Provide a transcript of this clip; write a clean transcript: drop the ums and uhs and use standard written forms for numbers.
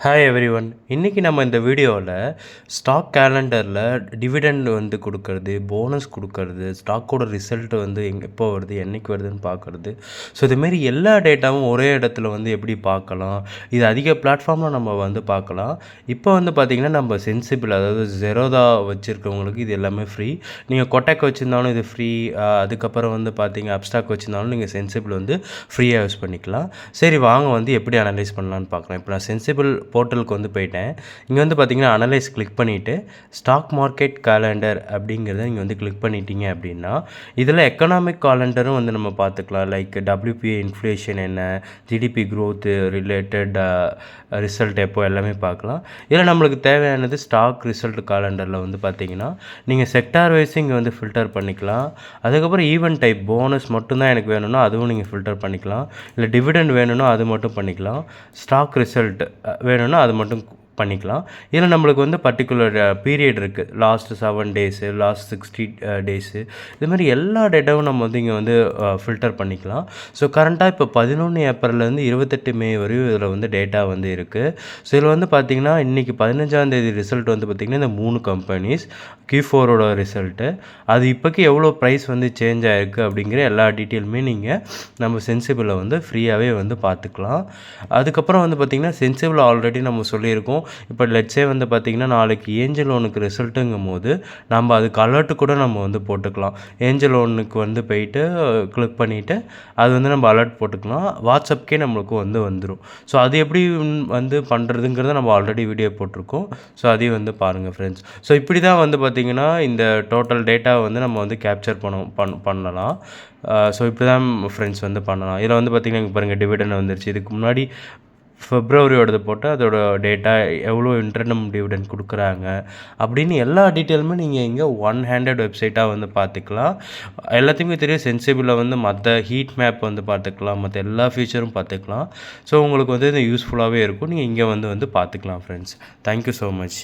Hi everyone. இன்றைக்கி நம்ம இந்த வீடியோவில் ஸ்டாக் கேலண்டரில் டிவிடெண்ட் வந்து கொடுக்கறது, போனஸ் கொடுக்கறது, ஸ்டாக்கோட ரிசல்ட் வந்து எப்போ வருது, என்றைக்கு வருதுன்னு பார்க்குறது. ஸோ இதுமாரி எல்லா டேட்டாவும் ஒரே இடத்துல வந்து எப்படி பார்க்கலாம், இது அதிக பிளாட்ஃபார்மில் நம்ம வந்து பார்க்கலாம். இப்போ வந்து பார்த்திங்கன்னா நம்ம சென்சிபிள், அதாவது ஜெரோதா வச்சுருக்கவங்களுக்கு இது எல்லாமே ஃப்ரீ. நீங்கள் கொட்டேக் வச்சுருந்தாலும் இது ஃப்ரீ. அதுக்கப்புறம் வந்து பார்த்திங்க அப்ஸ்டாக் வச்சுருந்தாலும் நீங்கள் சென்சிபிள் வந்து ஃப்ரீயாக யூஸ் பண்ணிக்கலாம். சரி, வாங்க வந்து எப்படி அனலைஸ் பண்ணலான்னு பார்க்கலாம். இப்போ நான் சென்சிபிள் போர்ட்டலுக்கு வந்து போயிட்டேன். இங்கே வந்து பார்த்திங்கன்னா அனலைஸ் கிளிக் பண்ணிவிட்டு ஸ்டாக் மார்க்கெட் கேலண்டர் அப்படிங்கிறத நீங்கள் வந்து கிளிக் பண்ணிட்டீங்க அப்படின்னா இதில் எக்கனாமிக் காலண்டரும் வந்து நம்ம பார்த்துக்கலாம். லைக் WPI இன்ஃப்ளேஷன் என்ன, ஜிடிபி க்ரோத்து ரிலேட்டட் ரிசல்ட் எப்போ எல்லாமே பார்க்கலாம். இதில் நம்மளுக்கு தேவையானது ஸ்டாக் ரிசல்ட் காலண்டரில் வந்து பார்த்திங்கன்னா நீங்கள் செக்டார் வைஸ் இங்கே வந்து ஃபில்டர் பண்ணிக்கலாம். அதுக்கப்புறம் ஈவென்ட் டைப் போனஸ் மட்டும்தான் எனக்கு வேணும்னா அதுவும் நீங்கள் ஃபில்டர் பண்ணிக்கலாம். இல்லை டிவிடெண்ட் வேணும்னா அது மட்டும் பண்ணிக்கலாம். ஸ்டாக் ரிசல்ட் வேணும்னா அது மட்டும் பண்ணிக்கலாம். இதில் நம்மளுக்கு வந்து பர்டிகுலர் பீரியட் இருக்குது. லாஸ்ட்டு 7 டேஸு, லாஸ்ட் 60 டேஸு, இதுமாதிரி எல்லா டேட்டாவும் நம்ம வந்து இங்கே வந்து ஃபில்டர் பண்ணிக்கலாம். ஸோ கரண்ட்டாக இப்போ 11 ஏப்ரல்லேருந்து 28 மே வரையும் இதில் வந்து டேட்டா வந்து இருக்குது. ஸோ இதில் வந்து பார்த்திங்கன்னா இன்றைக்கி 15ஆம் தேதி ரிசல்ட் வந்து பார்த்திங்கன்னா இந்த 3 கம்பெனிஸ் Q4ஓட ரிசல்ட்டு, அது இப்போக்கி எவ்வளோ ப்ரைஸ் வந்து சேஞ்ச் ஆகிருக்கு அப்படிங்கிற எல்லா டீட்டெயிலுமே நீங்கள் நம்ம சென்சிபிளில் வந்து ஃப்ரீயாகவே வந்து பார்த்துக்கலாம். அதுக்கப்புறம் வந்து பார்த்திங்கன்னா சென்சிபிள் ஆல்ரெடி நம்ம சொல்லியிருக்கோம். இப்போ லெட்ஸே வந்து பார்த்திங்கன்னா நாளைக்கு ஏஞ்சல் லோனுக்கு ரிசல்ட்டுங்கும் போது நம்ம அதுக்கு அலர்ட்டு கூட நம்ம வந்து போட்டுக்கலாம். ஏஞ்சல் லோனுக்கு வந்து போயிட்டு கிளிக் பண்ணிவிட்டு அது வந்து நம்ம அலர்ட் போட்டுக்கலாம். வாட்ஸ்அப்கே நம்மளுக்கு வந்து வந்துடும். ஸோ அது எப்படி வந்து பண்ணுறதுங்கிறத நம்ம ஆல்ரெடி வீடியோ போட்டிருக்கோம். ஸோ அதையும் வந்து பாருங்கள் ஃப்ரெண்ட்ஸ். ஸோ இப்படி தான் வந்து பார்த்திங்கன்னா இந்த டோட்டல் டேட்டாவை வந்து நம்ம வந்து கேப்சர் பண்ணலாம். ஸோ இப்படி தான் ஃப்ரெண்ட்ஸ் வந்து பண்ணலாம். இதில் வந்து பார்த்திங்கன்னா இங்கே பாருங்கள் டிவிடெண்ட் வந்துருச்சு. இதுக்கு முன்னாடி ஃபெப்ரவரியோடது போட்டு அதோட டேட்டா எவ்வளோ இன்டர்னம் டிவிடெண்ட் கொடுக்குறாங்க அப்படின்னு எல்லா டீட்டெயிலுமே நீங்கள் இங்கே ஒன் ஹேண்டட் வெப்சைட்டாக வந்து பார்த்துக்கலாம். எல்லாத்தையுமே தெரியும். சென்சிபிளில் வந்து மற்ற ஹீட் மேப் வந்து பார்த்துக்கலாம், மற்ற எல்லா ஃபீச்சரும் பார்த்துக்கலாம். ஸோ உங்களுக்கு வந்து இது யூஸ்ஃபுல்லாகவே இருக்கும். நீங்கள் இங்கே வந்து பார்த்துக்கலாம் ஃப்ரெண்ட்ஸ். Thank you so much.